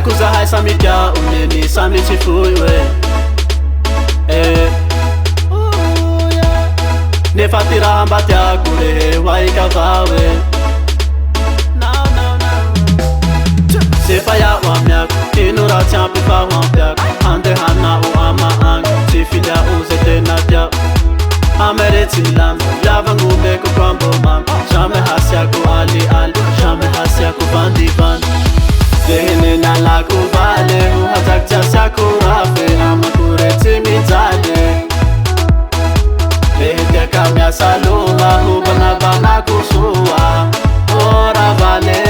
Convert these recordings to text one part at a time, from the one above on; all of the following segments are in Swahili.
Haiko zahay samy tia omeny samy tsy foy we nefa ty raha mba tiako rehe hoaika avao e sefa iaho amiako ino raha tsy ampy fa ho ampiako andehanao ama agny tsy filiao zay tena tiako amere tsy milamy viavagn'omeko koa mbô mamy jamais hasiako alialy jamais hasiako vandivandy deheneny alako vale ho hajaky tsy asiako rafe amako re tsy mijaly rehe tiaka miasa loha ho banabanako soa ora vale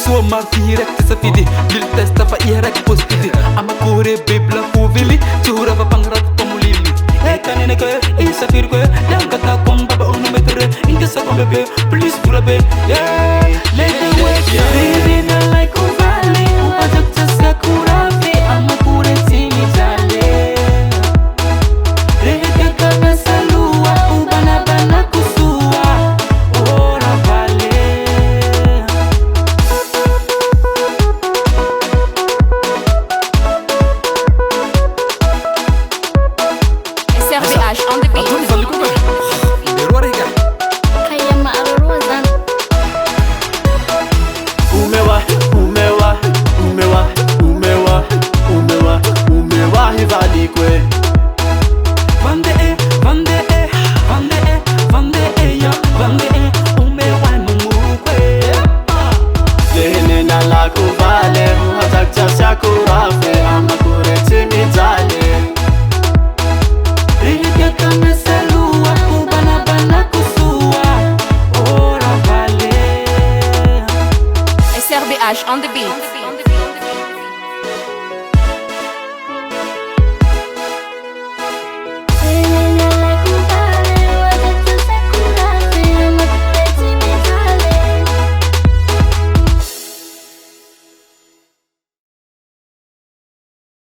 sua marfire tesa fidi bil testa fa ihrak positive ama kore bibla kuvili chura va pangrat tomulili ekanene ke isa firque yang kata komba ba onu metre inga sa kombe please pura be yeah